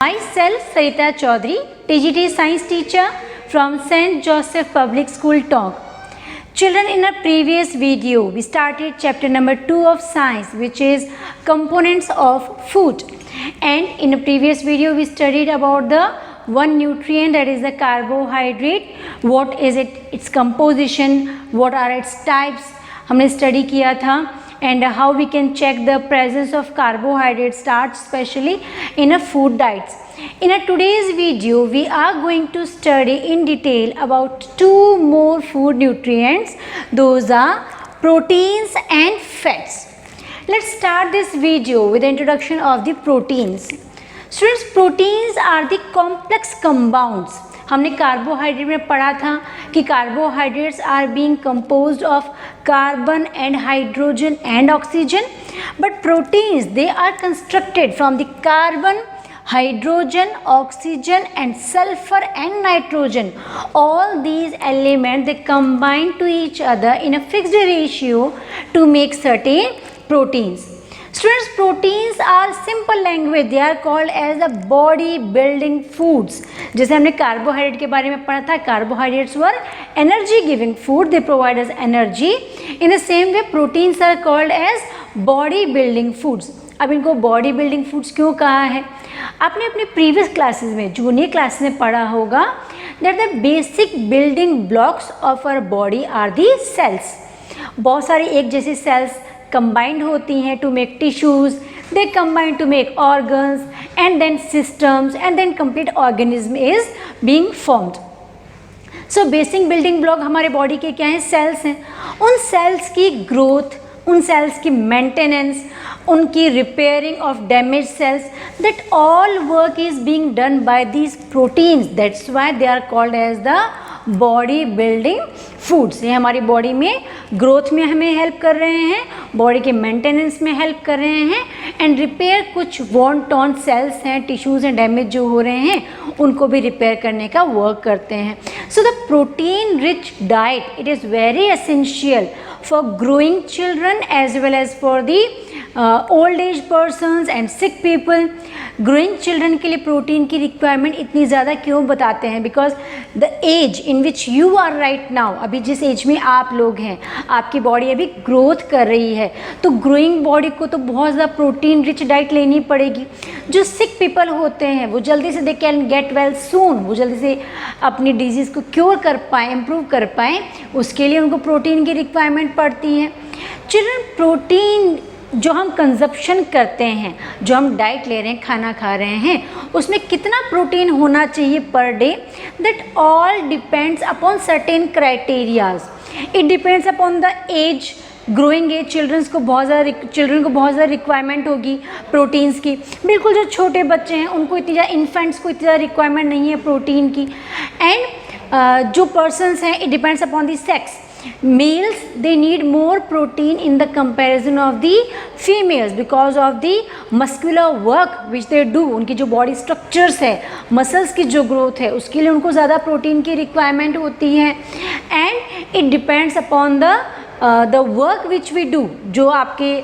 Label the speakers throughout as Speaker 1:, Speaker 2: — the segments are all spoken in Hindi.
Speaker 1: Myself Sarita Chaudhary, TGT Science teacher from St. Joseph Public School, Tonk. Children, in our previous video, we started chapter number 2 of science, which is components of food. And in the previous video, we studied about the one nutrient, that is the carbohydrate. What is it, its composition, what are its types, हमने study किया था. And how we can check the presence of carbohydrate, starch especially in a food diets. In a today's video, we are going to study in detail about two more food nutrients. Those are proteins and fats. Let's start this video with the introduction of the proteins. Students, proteins are the complex compounds. हमने कार्बोहाइड्रेट में पढ़ा था कि carbohydrates are being composed of carbon and hydrogen and oxygen, but proteins they are constructed from the carbon, hydrogen, oxygen and sulfur and nitrogen. All these elements, they combine to each other in a fixed ratio to make certain proteins. Students, proteins are simple language, they are called as the body building foods. जैसे हमने कार्बोहाइड्रेट के बारे में पढ़ा था, carbohydrates were energy giving food, they provide us energy. In the same way proteins are called as body building foods. अब इनको बॉडी बिल्डिंग फूड्स क्यों कहा है? आपने अपने प्रीवियस क्लासेस में, जूनियर क्लास में पढ़ा होगा that the basic building blocks of our body are the cells. बहुत सारी एक जैसी सेल्स combined होती हैं to make tissues, they combine to make organs and then systems and then complete organism is being formed. So basic building block हमारे बॉडी के क्या हैं? सेल्स हैं. उन सेल्स की ग्रोथ, उन सेल्स की मेंटेनेंस, उनकी repairing of damage cells, that all work is being done by these proteins. That's why they are called as the body building foods. ये हमारी बॉडी में ग्रोथ में हमें हेल्प कर रहे हैं, बॉडी के मेंटेनेंस में हेल्प कर रहे हैं एंड रिपेयर कुछ वॉन टॉन सेल्स हैं, टिश्यूज़ हैं डैमेज जो हो रहे हैं, उनको भी रिपेयर करने का वर्क करते हैं. So the protein rich diet, it is very essential for growing children as well as for the old age persons and sick people. Growing children के लिए प्रोटीन की रिक्वायरमेंट इतनी ज़्यादा क्यों बताते हैं? Because the age in which you are right now, अभी जिस एज में आप लोग हैं, आपकी बॉडी अभी ग्रोथ कर रही है, तो ग्रोइंग बॉडी को तो बहुत ज़्यादा प्रोटीन रिच डाइट लेनी पड़ेगी. जो सिक पीपल होते हैं वो जल्दी से they can get well soon, वो जल्दी से अपनी डिजीज़ को क्योर कर पाएँ, इम्प्रूव कर पाएँ, उसके लिए उनको प्रोटीन की रिक्वायरमेंट पड़ती है. चिल्ड्रन, प्रोटीन जो हम कंजप्शन करते हैं, जो हम डाइट ले रहे हैं, खाना खा रहे हैं, उसमें कितना प्रोटीन होना चाहिए per day, that all depends upon certain criterias. It depends upon the age. Growing age children को बहुत ज़्यादा रिक्वायरमेंट होगी प्रोटीन्स की. बिल्कुल जो छोटे बच्चे हैं उनको इतनी ज़्यादा, इन्फेंट्स को इतनी ज़्यादा रिक्वायरमेंट नहीं है प्रोटीन की. एंड जो पर्सनस हैं, it depends upon the sex. Males, they need more protein in the comparison of the females because of the muscular work which they do. उनकी जो body structures है, muscles की जो growth है, उसके लिए उनको ज़्यादा प्रोटीन की रिक्वायरमेंट होती है. and it depends upon the work which we do. जो आपके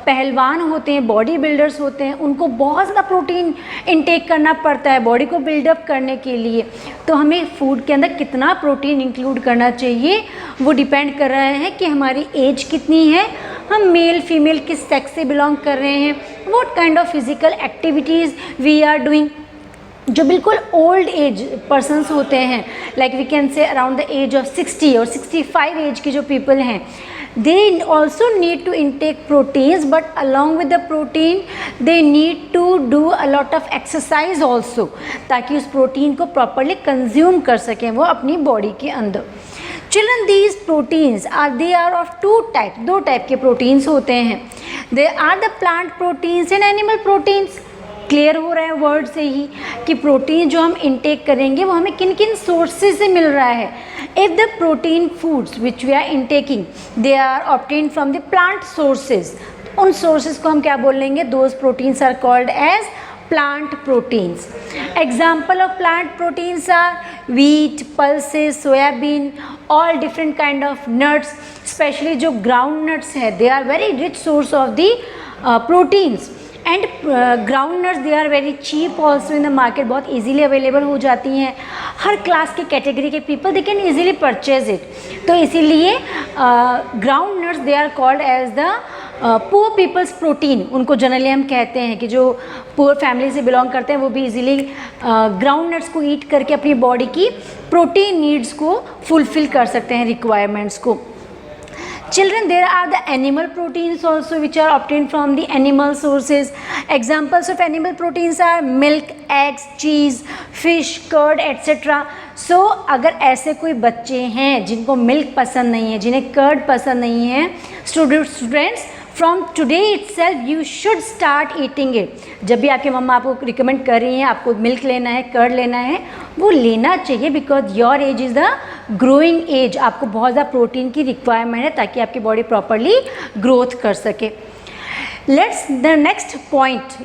Speaker 1: पहलवान होते हैं, बॉडी बिल्डर्स होते हैं, उनको बहुत ज़्यादा प्रोटीन इनटेक करना पड़ता है बॉडी को बिल्डअप करने के लिए. तो हमें फूड के अंदर कितना प्रोटीन इंक्लूड करना चाहिए वो डिपेंड कर रहा है कि हमारी एज कितनी है, हम मेल फीमेल किस सेक्स से बिलोंग कर रहे हैं, what kind of physical activities we are doing. जो बिल्कुल ओल्ड एज पर्सनस होते हैं, like we can say around the age of 60 और 65 एज के जो पीपल हैं, they also need to intake proteins, but along with the protein they need to do a lot of exercise also, ताकि उस प्रोटीन को प्रॉपरली कंज्यूम कर सकें वो अपनी बॉडी के अंदर. Children, these proteins they are of two types. दो टाइप के प्रोटीन्स होते हैं. They are the plant proteins and animal proteins. Clear हो रहा है वर्ड से ही कि प्रोटीन जो हम इनटेक करेंगे वो हमें किन किन सोर्सेज से मिल रहा है. If the protein foods which we are intaking they are obtained from the plant sources, उन सोर्सेज को हम क्या बोल लेंगे? Those proteins are called as plant proteins. Example of plant proteins are wheat, pulses, soybean, all different kind of nuts, especially जो ground nuts है, they are very rich source of the proteins. And ground nuts they are very cheap also in the market, बहुत ईजीली अवेलेबल हो जाती हैं, हर क्लास के कैटेगरी के people they can easily purchase it. तो इसीलिए ground nuts they are called as the poor people's protein, उनको जनरली हम कहते हैं कि जो पुअर फैमिली से बिलोंग करते हैं वो भी इजीली ग्राउंड नट्स को ईट करके अपनी बॉडी की प्रोटीन नीड्स को फुलफिल कर सकते हैं, रिक्वायरमेंट्स को। Children, there are the animal proteins also which are obtained from the animal sources. Examples of animal proteins are milk, eggs, cheese, fish, curd, etc. So अगर ऐसे कोई बच्चे हैं जिनको मिल्क पसंद नहीं है, जिन्हें कर्ड पसंद नहीं है, students from today itself you should start eating it. जब भी आपकी मम्मा आपको रिकमेंड कर रही हैं आपको मिल्क लेना है, कर्ड लेना है, वो लेना चाहिए because your age is the growing age. आपको बहुत ज़्यादा प्रोटीन की रिक्वायरमेंट है ताकि आपकी बॉडी प्रॉपरली ग्रोथ कर सके। Let's the next point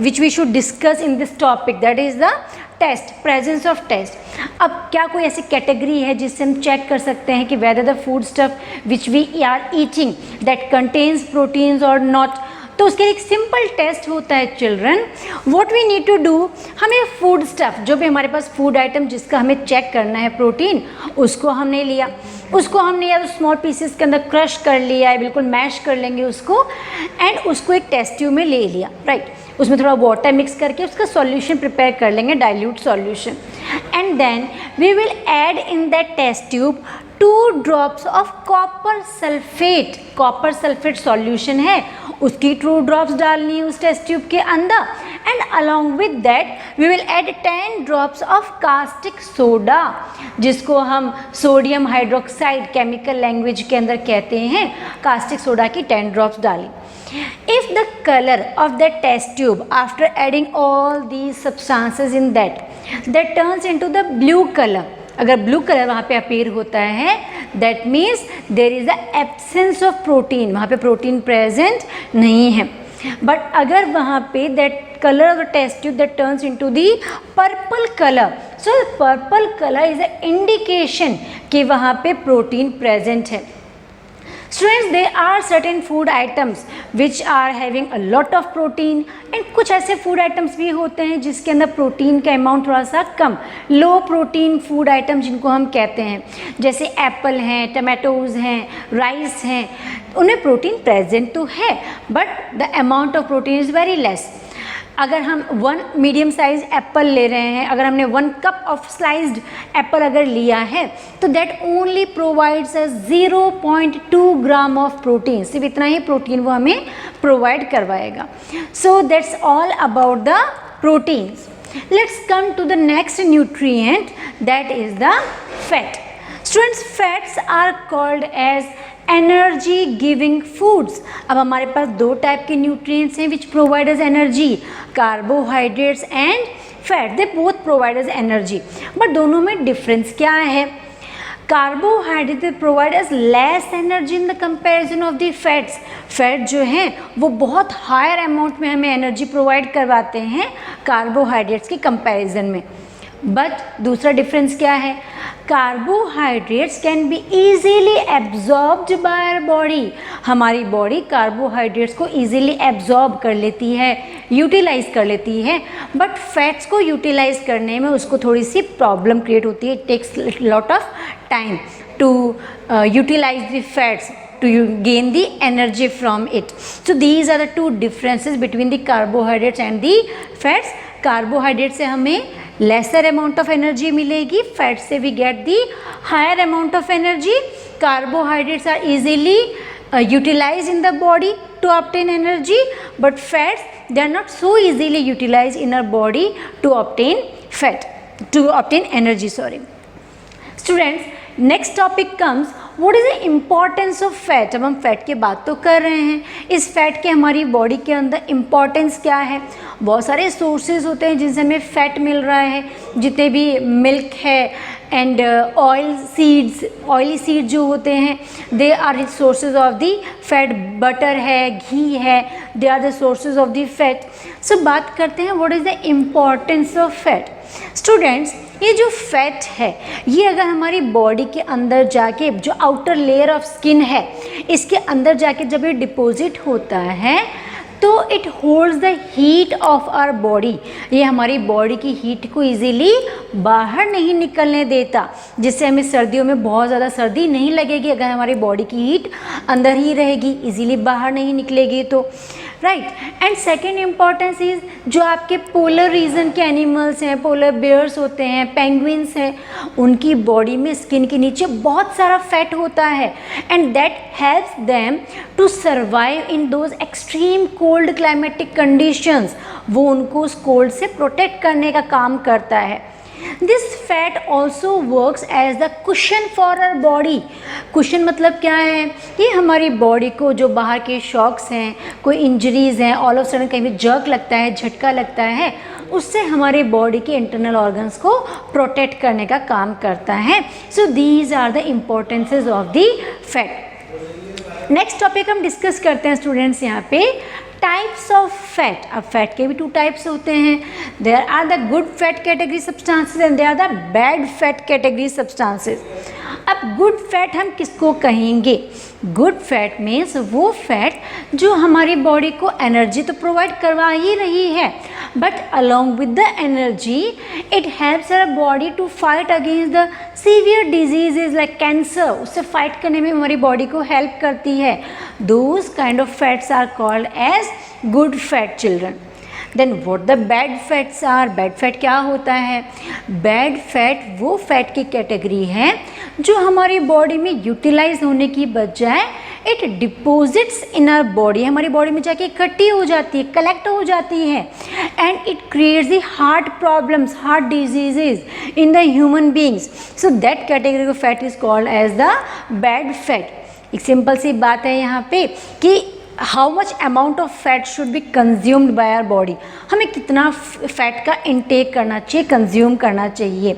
Speaker 1: which we should discuss in this topic, that is the test, presence of test. अब क्या कोई ऐसी कैटेगरी है जिससे हम चेक कर सकते हैं कि whether the food stuff which we are eating that contains proteins और नॉट? तो उसके एक सिंपल टेस्ट होता है children. What we need to do, हमें फूड स्टफ, जो भी हमारे पास फूड आइटम जिसका हमें चेक करना है प्रोटीन, उसको हमने लिया, उसको हमने या तो स्मॉल पीसेस के अंदर क्रश कर लिया है, बिल्कुल मैश कर लेंगे उसको, एंड उसको एक टेस्ट ट्यूब में ले लिया, राइट। उसमें थोड़ा वाटर मिक्स करके उसका सॉल्यूशन प्रिपेयर कर लेंगे, dilute solution, and then we will add in that test tube 2 drops of copper sulphate. Copper sulphate solution है, उसकी 2 ड्रॉप्स डालनी है उस टेस्ट ट्यूब के अंदर, and along with that we will add 10 drops of caustic soda, जिसको हम सोडियम हाइड्रोक्साइड केमिकल लैंग्वेज के अंदर कहते हैं। कास्टिक सोडा की 10 ड्रॉप्स डाली। If the color of that test tube after adding all these substances in that turns into the blue color, अगर ब्लू कलर वहाँ पे अपीयर होता है, that means there is the absence of protein, वहाँ पे प्रोटीन प्रेजेंट नहीं है। बट अगर वहाँ पे that color of the test tube that turns into the purple color, so purple color is an indication कि वहाँ पे प्रोटीन प्रेजेंट है। Students, there are certain food items which are having a lot of protein and कुछ ऐसे food items भी होते हैं जिसके अंदर प्रोटीन का अमाउंट थोड़ा सा कम, लो प्रोटीन फूड आइटम जिनको हम कहते हैं, जैसे एप्पल हैं, टमाटोज़ हैं, राइस हैं, उनमें प्रोटीन प्रेजेंट तो है but the amount of protein is very less. अगर हम 1 मीडियम साइज एप्पल ले रहे हैं, अगर हमने 1 कप ऑफ स्लाइस्ड एप्पल अगर लिया है तो that only provides a 0.2 gram of protein, सिर्फ इतना ही प्रोटीन वो हमें प्रोवाइड करवाएगा। So that's all about the proteins. Let's come to the next nutrient, that is the fat. Students, fats are called as energy giving foods. अब हमारे पास 2 टाइप के न्यूट्रिएंट्स हैं which provide us energy, carbohydrates and fat, they both provide us energy, but दोनों में डिफरेंस क्या है? Carbohydrate provide us less energy in the comparison of the fats. Fat जो हैं वो बहुत हायर अमाउंट में हमें एनर्जी प्रोवाइड करवाते हैं कार्बोहाइड्रेट्स के कंपैरिजन में। बट दूसरा डिफरेंस क्या है? Carbohydrates can be easily absorbed by our body. हमारी बॉडी कार्बोहाइड्रेट्स को ईजीली एब्जॉर्ब कर लेती है, यूटिलाइज कर लेती है, बट फैट्स को यूटिलाइज करने में उसको थोड़ी सी प्रॉब्लम क्रिएट होती है। It takes lot of time to utilize the fats to you gain the energy from it. So these are the 2 differences between the carbohydrates and the fats. Carbohydrates से हमें lesser amount of energy मिलेगी, fats से we get the higher amount of energy. Carbohydrates are easily utilized in the body to obtain energy, but fats they are not so easily utilized in our body to obtain energy. Students, next topic comes what is the importance of fat. अब हम फैट की बात तो कर रहे हैं, इस फैट के हमारी बॉडी के अंदर इम्पॉर्टेंस क्या है? बहुत सारे सोर्सेज होते हैं जिनसे हमें फैट मिल रहा है, जितने भी मिल्क है एंड ऑयली सीड्स जो होते हैं they are the sources of the fat. Butter है, घी है, they are the sources of the fat. So बात करते हैं what is the importance of fat. Students, ये जो फैट है ये अगर हमारी बॉडी के अंदर जाके, जो आउटर लेयर ऑफ स्किन है इसके अंदर जाके जब ये डिपॉजिट होता है तो it holds the heat of our body, ये हमारी बॉडी की हीट को इजीली बाहर नहीं निकलने देता, जिससे हमें सर्दियों में बहुत ज़्यादा सर्दी नहीं लगेगी अगर हमारी बॉडी की हीट अंदर ही रहेगी, इजीली बाहर नहीं निकलेगी तो, right. And second importance is जो आपके पोलर रीजन के एनिमल्स हैं, पोलर बेयर्स होते हैं, पेंगुइन्स हैं, उनकी बॉडी में स्किन के नीचे बहुत सारा फैट होता है and that helps them to survive in those extreme cold climatic conditions, वो उनको उस कोल्ड से प्रोटेक्ट करने का काम करता है। This fat also works as the cushion for our body. Cushion मतलब क्या है, ये हमारी बॉडी को जो बाहर के शॉक्स हैं, कोई इंजरीज हैं, ऑल ऑफ सडन कहीं भी जर्क लगता है, झटका लगता है, उससे हमारी बॉडी के इंटरनल ऑर्गन्स को प्रोटेक्ट करने का काम करता है। So these are the importances of the fat. Next topic हम डिस्कस करते हैं स्टूडेंट्स यहाँ पे, टाइप्स ऑफ फैट। अब फैट के भी 2 टाइप्स होते हैं, there are the good fat category substances and there are the bad fat category substances. अब गुड फैट हम किसको कहेंगे? गुड फैट मीन्स वो फैट जो हमारी बॉडी को एनर्जी तो प्रोवाइड करवा ही रही है, but along with the energy it helps our body to fight against the severe diseases like cancer, उससे फाइट करने में हमारी बॉडी को हेल्प करती है। Those kind of fats are called as good fat children. Then what the bad fats are, bad fat क्या होता है? बैड फैट वो फैट की कैटेगरी है जो हमारी बॉडी में यूटिलाइज होने की बजाय it deposits in our body, हमारी बॉडी में जाके इकट्ठी हो जाती है, कलेक्ट हो जाती है and it creates the heart problems, heart diseases in the human beings. So that category of fat is called as the bad fat. एक सिंपल सी बात है यहाँ पे कि how much amount of fat should be consumed by our body, हमें कितना फैट का इनटेक करना चाहिए, कंज्यूम करना चाहिए।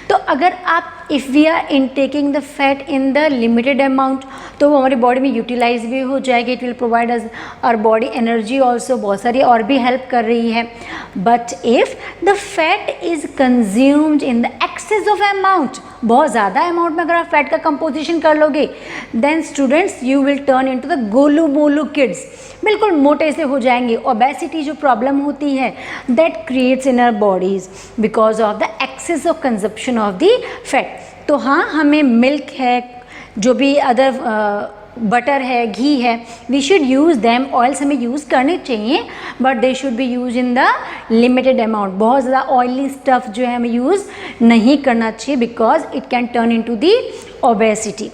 Speaker 1: तो अगर आप if we are intaking the fat in the limited amount तो वो हमारी बॉडी में यूटिलाइज भी हो जाएगी, it will provide us our body energy also, बहुत सारी और भी हेल्प कर रही है। But if the fat is consumed in the excess of amount, बहुत ज़्यादा अमाउंट में अगर आप फैट का कंपोजिशन कर लोगे, then students you will turn into the गोलू मोलू किड्स, बिल्कुल मोटे से हो जाएंगे। ओबेसिटी जो प्रॉब्लम होती है that creates in our bodies because of the excess of consumption of the fat. तो हाँ, हमें मिल्क है, जो भी अदर बटर है, घी है, we should use them, oils हमें यूज़ करने चाहिए but they should be use in the limited amount. बहुत ज़्यादा ऑयली स्टफ़ जो है हमें यूज़ नहीं करना चाहिए because it can turn into the obesity.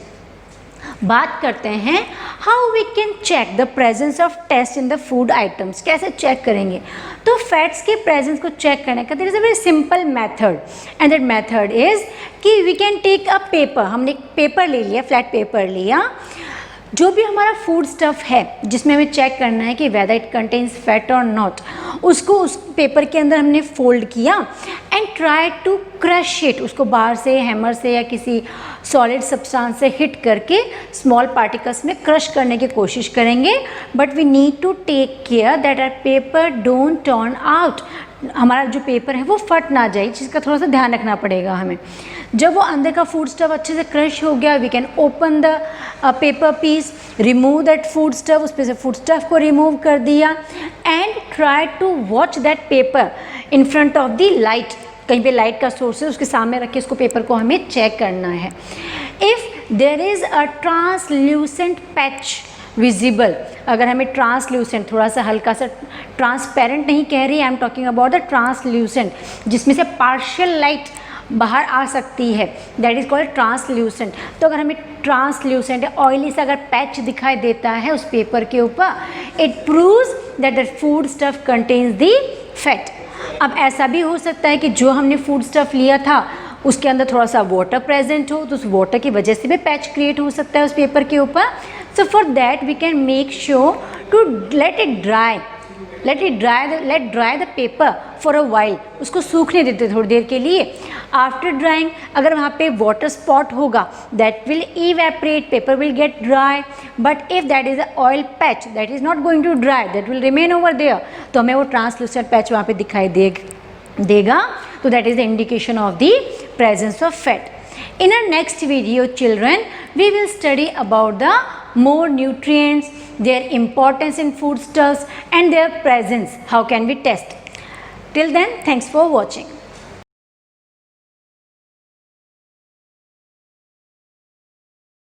Speaker 1: बात करते हैं how we can check the presence of test in the food items, कैसे चेक करेंगे? तो फैट्स के प्रेजेंस को चेक करने का there is a very simple method and that method is कि we can take a paper, हमने एक पेपर ले लिया, फ्लैट पेपर लिया, जो भी हमारा फूड स्टफ़ है जिसमें हमें चेक करना है कि वेदर इट कंटेन्स फैट और नॉट, उसको उस पेपर के अंदर हमने फोल्ड किया and try to crush it, उसको बाहर से हैमर से या किसी सॉलिड सब्सटेंस से हिट करके स्मॉल पार्टिकल्स में क्रश करने की कोशिश करेंगे। But we need to take care that our paper don't turn out, हमारा जो पेपर है वो फट ना जाए, जिसका थोड़ा सा ध्यान रखना पड़ेगा हमें। जब वो अंदर का फूड स्टफ अच्छे से क्रश हो गया, we can open the paper piece, remove that food stuff, उस पर से फूड स्टफ को रिमूव कर दिया and try to watch that paper in front of the light, कहीं पे लाइट का सोर्स है उसके सामने रख के इसको पेपर को हमें चेक करना है। If there is a translucent patch visible, अगर हमें ट्रांसल्यूसेंट, थोड़ा सा हल्का सा ट्रांसपेरेंट नहीं कह रही, I am talking about the translucent, जिसमें से पार्शियल लाइट बाहर आ सकती है, दैट इज़ कॉल्ड ट्रांसल्यूसेंट। तो अगर हमें ट्रांसल्यूसेंट ऑयली सा अगर पैच दिखाई देता है उस पेपर के ऊपर, it proves that the food stuff contains the fat. अब ऐसा भी हो सकता है कि जो हमने फूड स्टफ लिया था उसके अंदर थोड़ा सा वाटर प्रेजेंट हो, तो उस वाटर की वजह से भी पैच क्रिएट हो सकता है उस पेपर के ऊपर। So for that we can make sure to let dry the paper for a while, उसको सूखने देते थोड़ी देर के लिए। आफ्टर ड्राइंग अगर वहाँ पे वाटर स्पॉट होगा that will evaporate, paper will get dry, but if that is a oil patch that is not going to dry, that will remain over there, तो हमें वो ट्रांसलूसेंट पैच वहाँ पे दिखाई देगा। तो that is the indication of the presence of fat. In our next video children, we will study about the more nutrients, their importance in foodstuffs and their presence. How can we test? Till then, thanks for watching.